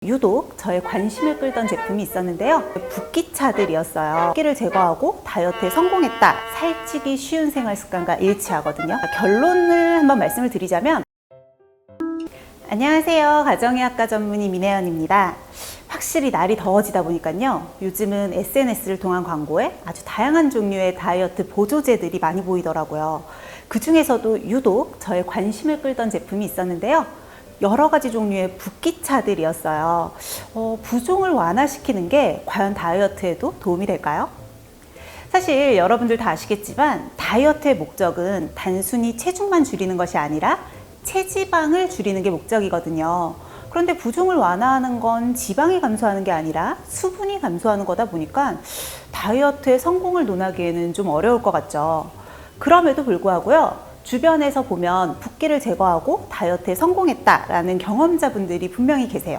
유독 저의 관심을 끌던 제품이 있었는데요. 붓기차들이었어요. 붓기를 제거하고 다이어트에 성공했다. 살찌기 쉬운 생활 습관과 일치하거든요. 결론을 한번 말씀을 드리자면, 안녕하세요. 가정의학과 전문의 민혜연입니다. 확실히 날이 더워지다 보니까요, 요즘은 SNS를 통한 광고에 아주 다양한 종류의 다이어트 보조제들이 많이 보이더라고요. 그 중에서도 유독 저의 관심을 끌던 제품이 있었는데요. 여러 가지 종류의 붓기차들이었어요. 부종을 완화시키는 게 과연 다이어트에도 도움이 될까요? 사실 여러분들 다 아시겠지만 다이어트의 목적은 단순히 체중만 줄이는 것이 아니라 체지방을 줄이는 게 목적이거든요. 그런데 부종을 완화하는 건 지방이 감소하는 게 아니라 수분이 감소하는 거다 보니까 다이어트의 성공을 논하기에는 좀 어려울 것 같죠. 그럼에도 불구하고요, 주변에서 보면 붓기를 제거하고 다이어트에 성공했다라는 경험자분들이 분명히 계세요.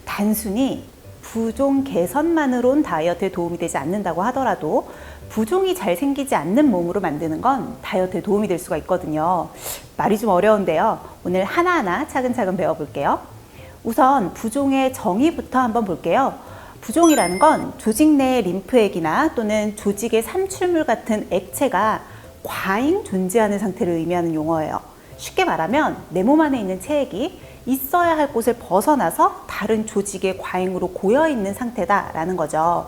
단순히 부종 개선만으론 다이어트에 도움이 되지 않는다고 하더라도 부종이 잘 생기지 않는 몸으로 만드는 건 다이어트에 도움이 될 수가 있거든요. 말이 좀 어려운데요. 오늘 하나하나 차근차근 배워볼게요. 우선 부종의 정의부터 한번 볼게요. 부종이라는 건 조직 내의 림프액이나 또는 조직의 삼출물 같은 액체가 과잉 존재하는 상태를 의미하는 용어예요. 쉽게 말하면 내 몸 안에 있는 체액이 있어야 할 곳을 벗어나서 다른 조직의 과잉으로 고여있는 상태다라는 거죠.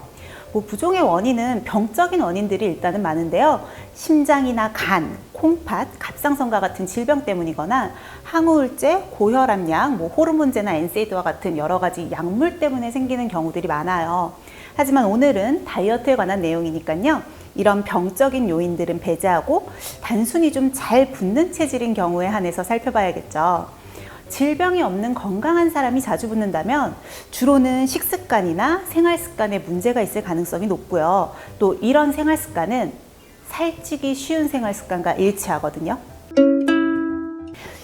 부종의 원인은 병적인 원인들이 일단은 많은데요. 심장이나 간, 콩팥, 갑상선과 같은 질병 때문이거나 항우울제, 고혈압약, 호르몬제나 엔세이드와 같은 여러 가지 약물 때문에 생기는 경우들이 많아요. 하지만 오늘은 다이어트에 관한 내용이니까요, 이런 병적인 요인들은 배제하고 단순히 좀 잘 붓는 체질인 경우에 한해서 살펴봐야겠죠. 질병이 없는 건강한 사람이 자주 붓는다면 주로는 식습관이나 생활습관에 문제가 있을 가능성이 높고요. 또 이런 생활습관은 살찌기 쉬운 생활습관과 일치하거든요.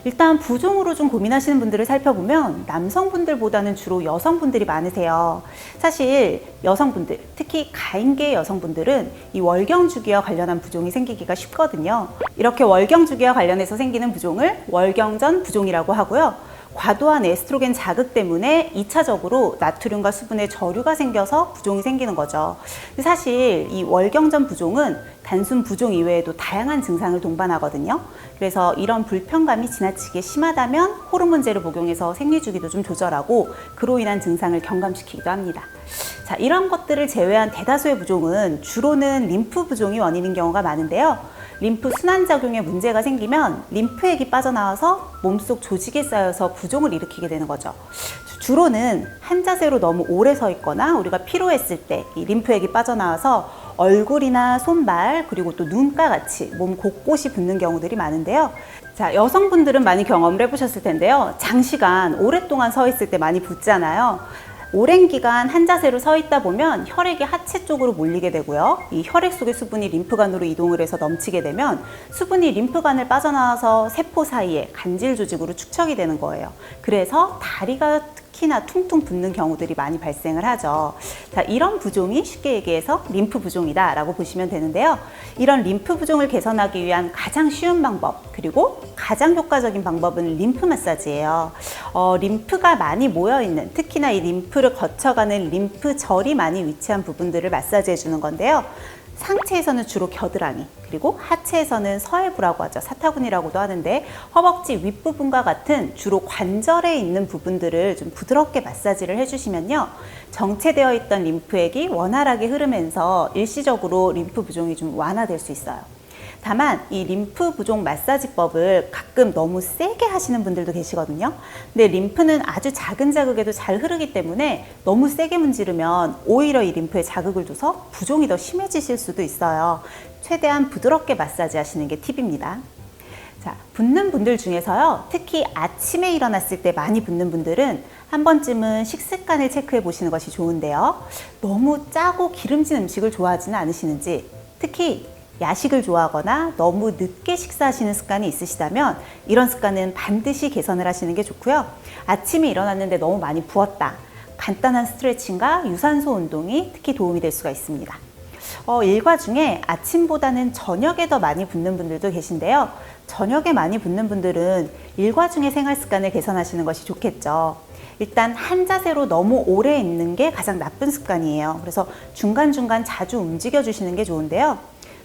일단 부종으로 좀 고민하시는 분들을 살펴보면 남성분들보다는 주로 여성분들이 많으세요. 사실 여성분들, 특히 가임계 여성분들은 이 월경주기와 관련한 부종이 생기기가 쉽거든요. 이렇게 월경주기와 관련해서 생기는 부종을 월경전 부종이라고 하고요. 과도한 에스트로겐 자극 때문에 2차적으로 나트륨과 수분의 저류가 생겨서 부종이 생기는 거죠. 사실 이 월경전 부종은 단순 부종 이외에도 다양한 증상을 동반하거든요. 그래서 이런 불편감이 지나치게 심하다면 호르몬제를 복용해서 생리주기도 좀 조절하고 그로 인한 증상을 경감시키기도 합니다. 자, 이런 것들을 제외한 대다수의 부종은 주로는 림프 부종이 원인인 경우가 많은데요. 림프 순환작용에 문제가 생기면 림프액이 빠져나와서 몸속 조직에 쌓여서 부종을 일으키게 되는 거죠. 주로는 한 자세로 너무 오래 서 있거나 우리가 피로했을 때 이 림프액이 빠져나와서 얼굴이나 손발 그리고 또 눈가 같이 몸 곳곳이 붓는 경우들이 많은데요. 자, 여성분들은 많이 경험을 해보셨을 텐데요. 장시간 오랫동안 서 있을 때 많이 붓잖아요. 오랜 기간 한 자세로 서 있다 보면 혈액이 하체 쪽으로 몰리게 되고요. 이 혈액 속의 수분이 림프관으로 이동을 해서 넘치게 되면 수분이 림프관을 빠져나와서 세포 사이에 간질 조직으로 축적이 되는 거예요. 그래서 다리가 특히나 퉁퉁 붓는 경우들이 많이 발생을 하죠. 자, 이런 부종이 쉽게 얘기해서 림프 부종이다 라고 보시면 되는데요. 이런 림프 부종을 개선하기 위한 가장 쉬운 방법, 그리고 가장 효과적인 방법은 림프 마사지예요. 림프가 많이 모여있는, 특히나 이 림프를 거쳐가는 림프절이 많이 위치한 부분들을 마사지해 주는 건데요. 상체에서는 주로 겨드랑이, 그리고 하체에서는 서해부라고 하죠. 사타구니라고도 하는데 허벅지 윗부분과 같은 주로 관절에 있는 부분들을 좀 부드럽게 마사지를 해주시면요, 정체되어 있던 림프액이 원활하게 흐르면서 일시적으로 림프 부종이 좀 완화될 수 있어요. 다만 이 림프 부종 마사지법을 가끔 너무 세게 하시는 분들도 계시거든요. 근데 림프는 아주 작은 자극에도 잘 흐르기 때문에 너무 세게 문지르면 오히려 이 림프에 자극을 줘서 부종이 더 심해지실 수도 있어요. 최대한 부드럽게 마사지 하시는 게 팁입니다. 자, 붓는 분들 중에서요, 특히 아침에 일어났을 때 많이 붓는 분들은 한 번쯤은 식습관을 체크해 보시는 것이 좋은데요. 너무 짜고 기름진 음식을 좋아하지는 않으시는지, 특히 야식을 좋아하거나 너무 늦게 식사하시는 습관이 있으시다면 이런 습관은 반드시 개선을 하시는 게 좋고요. 아침에 일어났는데 너무 많이 부었다. 간단한 스트레칭과 유산소 운동이 특히 도움이 될 수가 있습니다. 일과 중에 아침보다는 저녁에 더 많이 붓는 분들도 계신데요. 저녁에 많이 붓는 분들은 일과 중에 생활 습관을 개선하시는 것이 좋겠죠. 일단 한 자세로 너무 오래 있는 게 가장 나쁜 습관이에요. 그래서 중간중간 자주 움직여 주시는 게 좋은데요.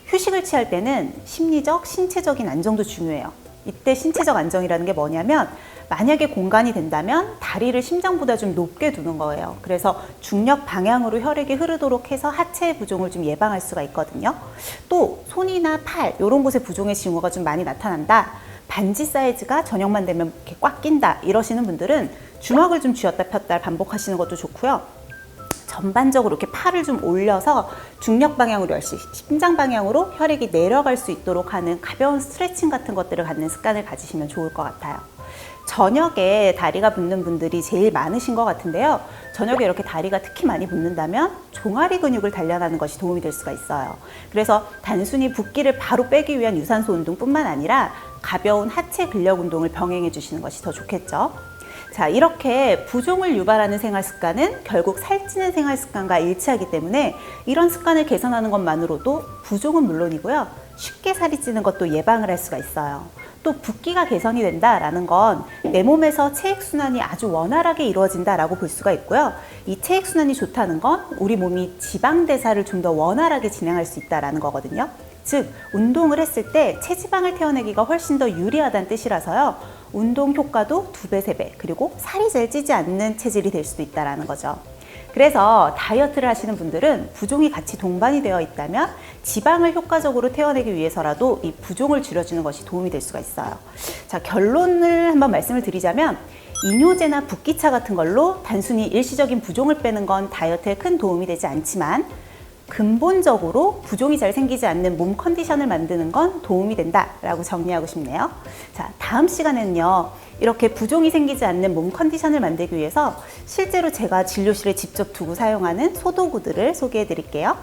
휴식을 취할 때는 심리적, 신체적인 안정도 중요해요. 이때 신체적 안정이라는 게 뭐냐면 만약에 공간이 된다면 다리를 심장보다 좀 높게 두는 거예요. 그래서 중력 방향으로 혈액이 흐르도록 해서 하체의 부종을 좀 예방할 수가 있거든요. 또 손이나 팔 이런 곳에 부종의 징후가 좀 많이 나타난다. 반지 사이즈가 저녁만 되면 이렇게 꽉 낀다 이러시는 분들은 주먹을 좀 쥐었다 폈다 반복하시는 것도 좋고요. 전반적으로 이렇게 팔을 좀 올려서 중력 방향으로 심장 방향으로 혈액이 내려갈 수 있도록 하는 가벼운 스트레칭 같은 것들을 갖는 습관을 가지시면 좋을 것 같아요. 저녁에 다리가 붓는 분들이 제일 많으신 것 같은데요. 저녁에 이렇게 다리가 특히 많이 붓는다면 종아리 근육을 단련하는 것이 도움이 될 수가 있어요. 그래서 단순히 붓기를 바로 빼기 위한 유산소 운동뿐만 아니라 가벼운 하체 근력 운동을 병행해 주시는 것이 더 좋겠죠. 자, 이렇게 부종을 유발하는 생활 습관은 결국 살찌는 생활 습관과 일치하기 때문에 이런 습관을 개선하는 것만으로도 부종은 물론이고요. 쉽게 살이 찌는 것도 예방을 할 수가 있어요. 또 붓기가 개선이 된다라는 건 내 몸에서 체액순환이 아주 원활하게 이루어진다라고 볼 수가 있고요. 이 체액순환이 좋다는 건 우리 몸이 지방대사를 좀 더 원활하게 진행할 수 있다는 거거든요. 즉, 운동을 했을 때 체지방을 태워내기가 훨씬 더 유리하다는 뜻이라서요. 운동 효과도 2배, 3배, 그리고 살이 잘 찌지 않는 체질이 될 수도 있다는 거죠. 그래서 다이어트를 하시는 분들은 부종이 같이 동반이 되어 있다면 지방을 효과적으로 태워내기 위해서라도 이 부종을 줄여주는 것이 도움이 될 수가 있어요. 자, 결론을 한번 말씀을 드리자면 이뇨제나 붓기차 같은 걸로 단순히 일시적인 부종을 빼는 건 다이어트에 큰 도움이 되지 않지만 근본적으로 부종이 잘 생기지 않는 몸 컨디션을 만드는 건 도움이 된다라고 정리하고 싶네요. 자, 다음 시간에는요. 이렇게 부종이 생기지 않는 몸 컨디션을 만들기 위해서 실제로 제가 진료실에 직접 두고 사용하는 소도구들을 소개해 드릴게요.